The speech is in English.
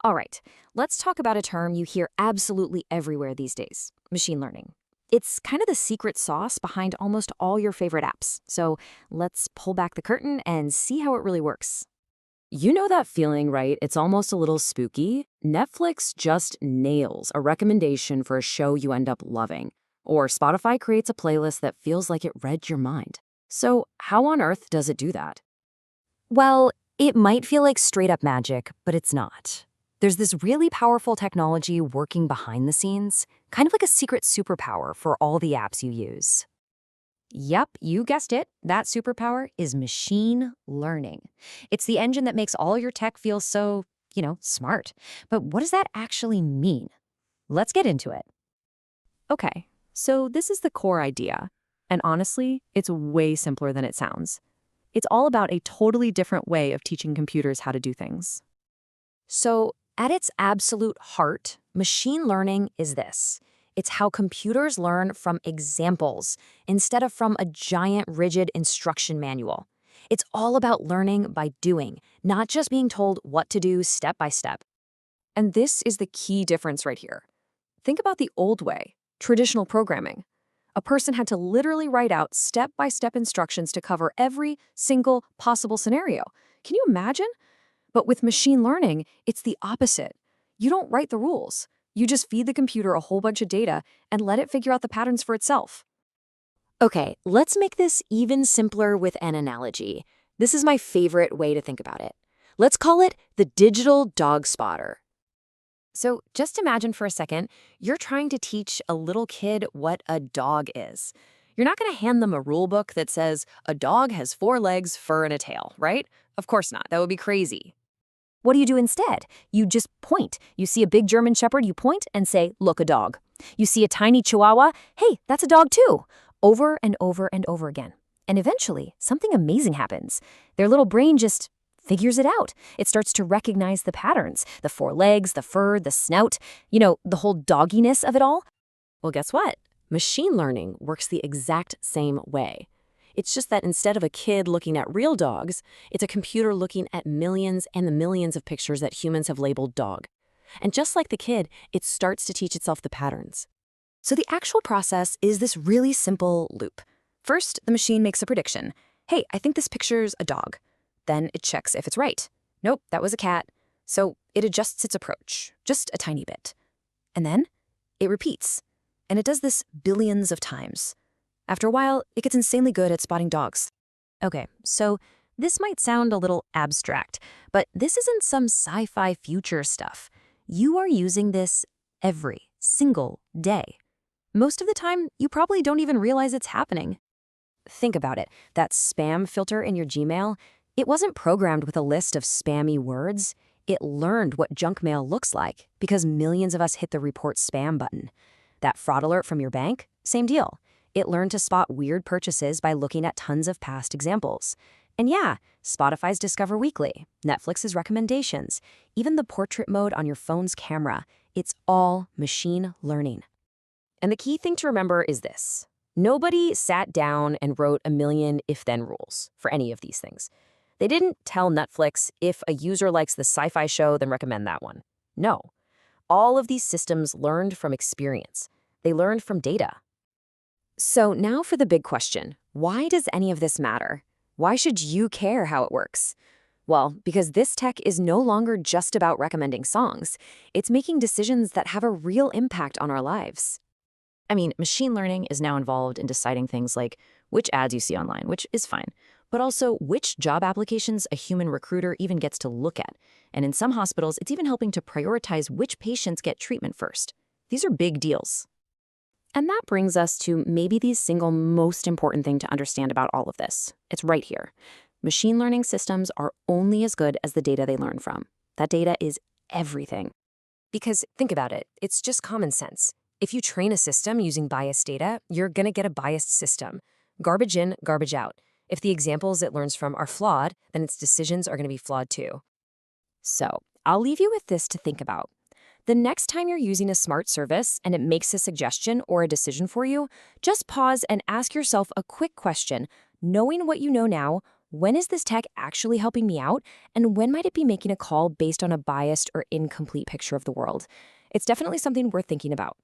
All right, let's talk about a term you hear absolutely everywhere these days, machine learning. It's kind of the secret sauce behind almost all your favorite apps. So let's pull back the curtain and see how it really works. You know that feeling, right? It's almost a little spooky. Netflix just nails a recommendation for a show you end up loving. Or Spotify creates a playlist that feels like it read your mind. So how on earth does it do that? Well, it might feel like straight up magic, but it's not. There's this really powerful technology working behind the scenes, kind of like a secret superpower for all the apps you use. Yep, you guessed it. That superpower is machine learning. It's the engine that makes all your tech feel so, smart. But what does that actually mean? Let's get into it. Okay, so this is the core idea. And honestly, it's way simpler than it sounds. It's all about a totally different way of teaching computers how to do things. So, at its absolute heart, machine learning is this. It's how computers learn from examples instead of from a giant, rigid instruction manual. It's all about learning by doing, not just being told what to do step by step. And this is the key difference right here. Think about the old way, traditional programming. A person had to literally write out step-by-step instructions to cover every single possible scenario. Can you imagine? But with machine learning, it's the opposite. You don't write the rules. You just feed the computer a whole bunch of data and let it figure out the patterns for itself. Okay, let's make this even simpler with an analogy. This is my favorite way to think about it. Let's call it the digital dog spotter. So just imagine for a second, you're trying to teach a little kid what a dog is. You're not going to hand them a rule book that says a dog has 4 legs, fur, and a tail, right? Of course not. That would be crazy. What do you do instead? You just point. You see a big German Shepherd, you point and say, look, a dog. You see a tiny Chihuahua, hey, that's a dog too. Over and over and over again. And eventually, something amazing happens. Their little brain just figures it out. It starts to recognize the patterns, the 4 legs, the fur, the snout, the whole dogginess of it all. Well, guess what? Machine learning works the exact same way. It's just that instead of a kid looking at real dogs, it's a computer looking at millions and the millions of pictures that humans have labeled dog. And just like the kid, it starts to teach itself the patterns. So the actual process is this really simple loop. First, the machine makes a prediction. Hey, I think this picture's a dog. Then it checks if it's right. Nope, that was a cat. So it adjusts its approach, just a tiny bit. And then it repeats. And it does this billions of times. After a while, it gets insanely good at spotting dogs. Okay, so this might sound a little abstract, but this isn't some sci-fi future stuff. You are using this every single day. Most of the time, you probably don't even realize it's happening. Think about it. That spam filter in your Gmail, it wasn't programmed with a list of spammy words. It learned what junk mail looks like because millions of us hit the report spam button. That fraud alert from your bank, same deal. It learned to spot weird purchases by looking at tons of past examples. And yeah, Spotify's Discover Weekly, Netflix's recommendations, even the portrait mode on your phone's camera, it's all machine learning. And the key thing to remember is this. Nobody sat down and wrote a million if-then rules for any of these things. They didn't tell Netflix if a user likes the sci-fi show, then recommend that one. No. All of these systems learned from experience. They learned from data. So now for the big question. Why does any of this matter? Why should you care how it works? Well, because this tech is no longer just about recommending songs. It's making decisions that have a real impact on our lives. I mean, machine learning is now involved in deciding things like which ads you see online, which is fine, but also which job applications a human recruiter even gets to look at. And in some hospitals, it's even helping to prioritize which patients get treatment first. These are big deals. And that brings us to maybe the single most important thing to understand about all of this. It's right here. Machine learning systems are only as good as the data they learn from. That data is everything. Because think about it, it's just common sense. If you train a system using biased data, you're going to get a biased system. Garbage in, garbage out. If the examples it learns from are flawed, then its decisions are going to be flawed too. So I'll leave you with this to think about. The next time you're using a smart service and it makes a suggestion or a decision for you, just pause and ask yourself a quick question. Knowing what you know now, When is this tech actually helping me out? And when might it be making a call based on a biased or incomplete picture of the world? It's definitely something worth thinking about.